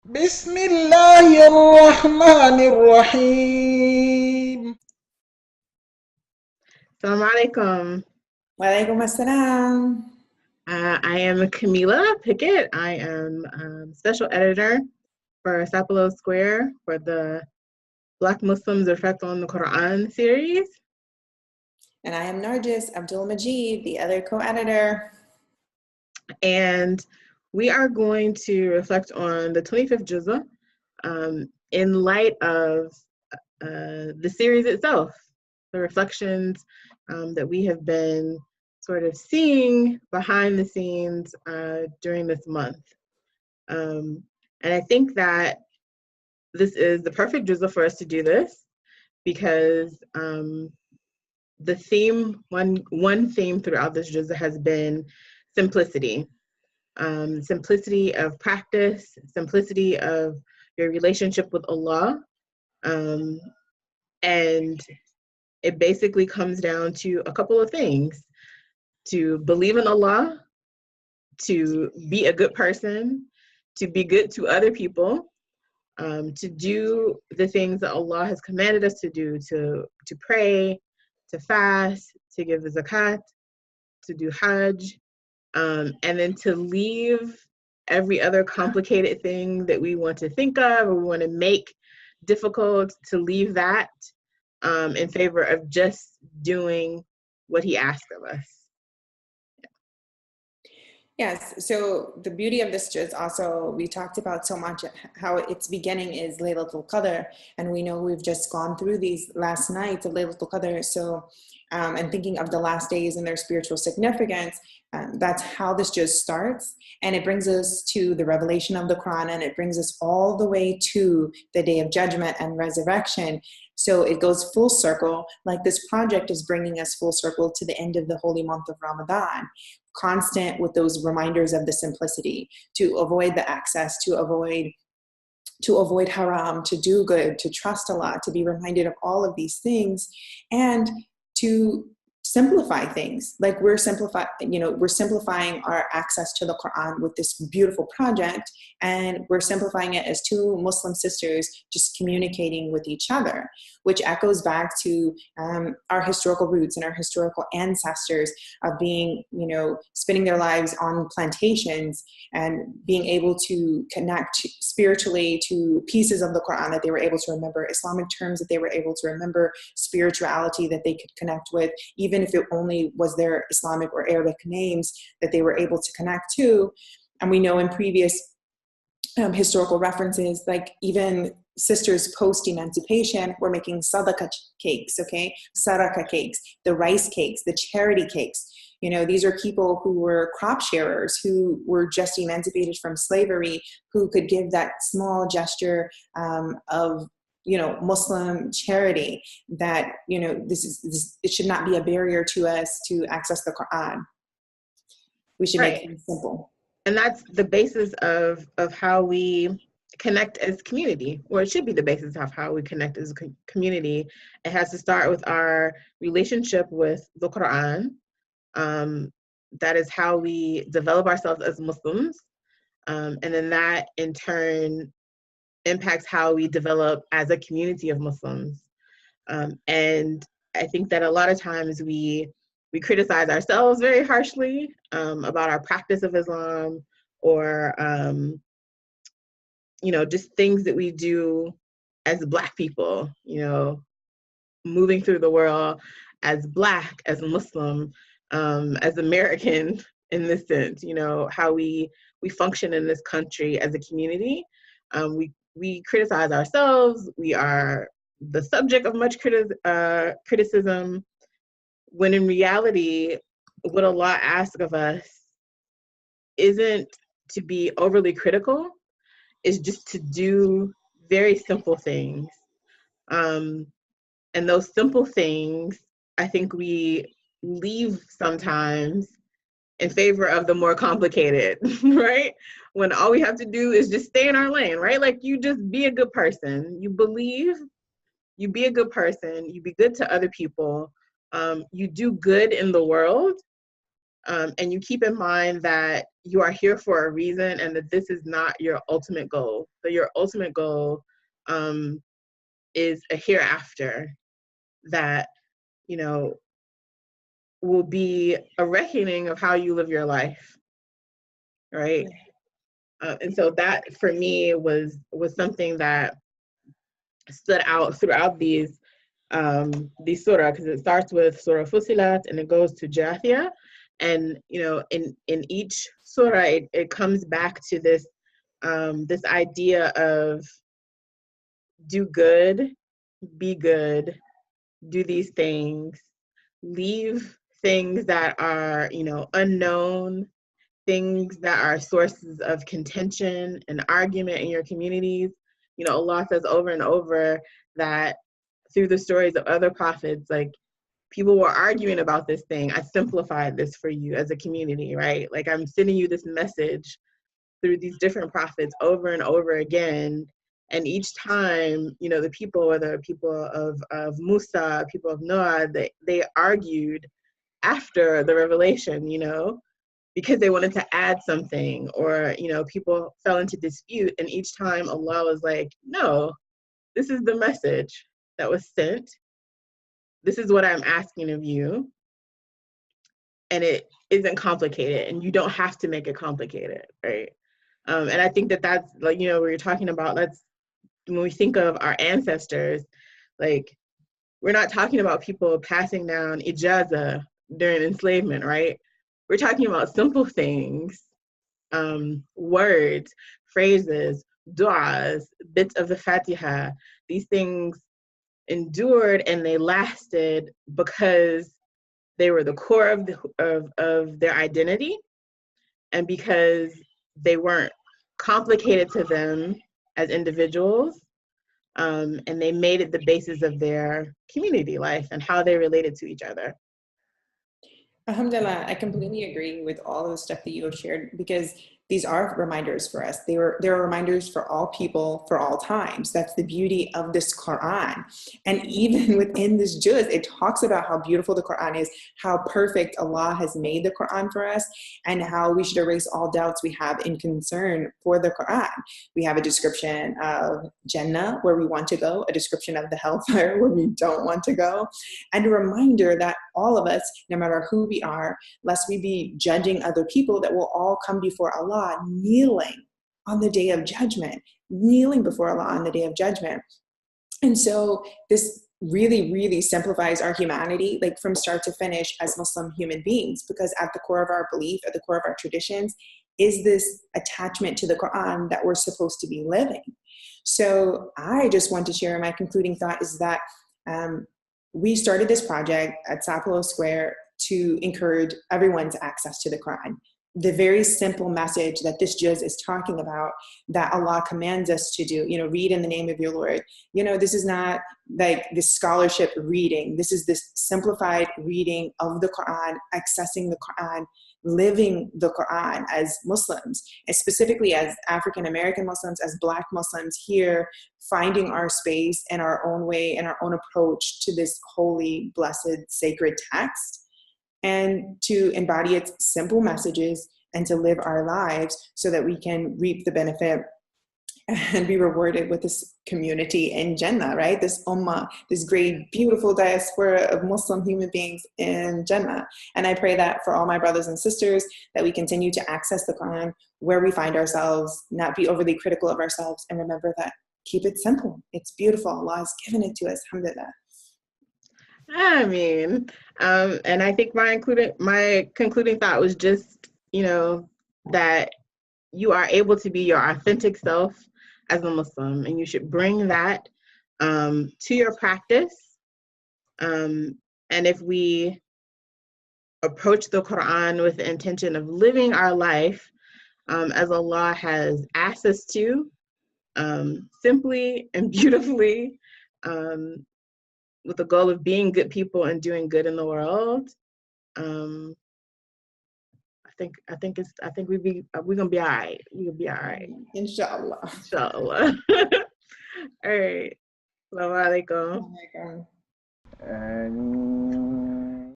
بسم الله الرحمن الرحيم. Assalamu alaikum. Walaikum assalam. I am Camila Pickett. I am special editor for Sapelo Square for the Black Muslims Reflect on the Quran series. And I am Nargis Abdul Majid, the other co-editor. And we are going to reflect on the 25th Juz'ah in light of the series itself, the reflections that we have been sort of seeing behind the scenes during this month. And I think that this is the perfect Juz'ah for us to do this because the theme, one theme throughout this Juz'ah has been simplicity. Simplicity of practice, simplicity of your relationship with Allah. And it basically comes down to a couple of things: to believe in Allah, to be a good person, to be good to other people, to do the things that Allah has commanded us to do, to pray, to fast, to give the zakat, to do hajj, and then to leave every other complicated thing that we want to think of or we want to make difficult, to leave that in favor of just doing what He asked of us. Yes, so the beauty of this is also, we talked about so much how its beginning is Laylatul Qadr, and we know we've just gone through these last nights of Laylatul Qadr, so and thinking of the last days and their spiritual significance, that's how this just starts, and it brings us to the revelation of the Quran, and it brings us all the way to the Day of Judgment and resurrection. So it goes full circle, like this project is bringing us full circle to the end of the holy month of Ramadan, constant with those reminders of the simplicity, to avoid the excess, to avoid haram, to do good, to trust Allah, to be reminded of all of these things, and to simplify things. Like we're simplifying our access to the Quran with this beautiful project, and we're simplifying it as two Muslim sisters just communicating with each other, which echoes back to our historical roots and our historical ancestors of being, spending their lives on plantations and being able to connect spiritually to pieces of the Quran that they were able to remember, Islamic terms that they were able to remember, spirituality that they could connect with, even if it only was their Islamic or Arabic names that they were able to connect to. And we know in previous historical references, like even sisters post-emancipation were making sadaqah cakes, okay? Saraka cakes, the rice cakes, the charity cakes. These are people who were crop sharers, who were just emancipated from slavery, who could give that small gesture of Muslim charity that, it should not be a barrier to us to access the Quran. We should make it simple. And that's the basis of how we connect as community, or it should be the basis of how we connect as a community. It has to start with our relationship with the Quran. That is how we develop ourselves as Muslims. And then that in turn impacts how we develop as a community of Muslims. And I think that a lot of times we criticize ourselves very harshly about our practice of Islam, or just things that we do as Black people, moving through the world as Black, as Muslim, as American in this sense, how we function in this country as a community. We criticize ourselves. We are the subject of much criticism, when in reality, what Allah asks of us isn't to be overly critical, is just to do very simple things. And those simple things, I think we leave sometimes in favor of the more complicated, right? When all we have to do is just stay in our lane, right? Like, you just be a good person. You believe, you be a good person, you be good to other people, you do good in the world, and you keep in mind that you are here for a reason and that this is not your ultimate goal. That your ultimate goal is a hereafter that, you know, will be a reckoning of how you live your life, right? And so that for me was something that stood out throughout these surah, because it starts with Surah Fusilat and it goes to Jathia, and you know, in each surah it comes back to this this idea of do good, be good, do these things, leave things that are, you know, unknown, things that are sources of contention and argument in your communities. You know, Allah says over and over that through the stories of other prophets, like, people were arguing about this thing. I simplified this for you as a community, right? Like, I'm sending you this message through these different prophets over and over again. And each time, you know, the people, whether people of Musa, people of Noah, they argued after the revelation, you know, because they wanted to add something, or, you know, people fell into dispute. And each time Allah was like, no, this is the message that was sent. This is what I'm asking of you. And it isn't complicated, and you don't have to make it complicated, right? And I think that that's, like, you know, we were talking about, let's, when we think of our ancestors, like, we're not talking about people passing down ijaza during enslavement, right? We're talking about simple things, words, phrases, du'as, bits of the Fatiha. These things endured and they lasted because they were the core of their identity, and because they weren't complicated to them as individuals, and they made it the basis of their community life and how they related to each other. Alhamdulillah, I completely agree with all the stuff that you have shared, because these are reminders for us. They're reminders for all people, for all times. That's the beauty of this Quran. And even within this juz, it talks about how beautiful the Quran is, how perfect Allah has made the Quran for us, and how we should erase all doubts we have in concern for the Quran. We have a description of Jannah, where we want to go, a description of the hellfire, where we don't want to go, and a reminder that all of us, no matter who we are, lest we be judging other people, that will all come before Allah kneeling on the day of judgment, kneeling before Allah on the day of judgment. And so this really, really simplifies our humanity, like from start to finish as Muslim human beings, because at the core of our belief, at the core of our traditions, is this attachment to the Quran that we're supposed to be living. So I just want to share my concluding thought is that we started this project at Sapelo Square to encourage everyone's access to the Quran. The very simple message that this juz is talking about, that Allah commands us to do, you know, read in the name of your Lord. You know, this is not like this scholarship reading. This is this simplified reading of the Quran, accessing the Quran, living the Quran as Muslims, and specifically as African American Muslims, as Black Muslims here, finding our space and our own way and our own approach to this holy, blessed, sacred text, and to embody its simple messages and to live our lives so that we can reap the benefit and be rewarded with this community in Jannah, right? This ummah, this great, beautiful diaspora of Muslim human beings in Jannah. And I pray that for all my brothers and sisters, that we continue to access the Quran where we find ourselves, not be overly critical of ourselves, and remember that keep it simple. It's beautiful. Allah has given it to us. Alhamdulillah. I mean, and I think my concluding thought was just, you know, that you are able to be your authentic self as a Muslim, and you should bring that to your practice. And if we approach the Quran with the intention of living our life as Allah has asked us to, simply and beautifully, with the goal of being good people and doing good in the world, I think we're gonna be all right. We're gonna be all right. Inshallah. Inshallah. All right. Assalamu alaikum. Oh my God.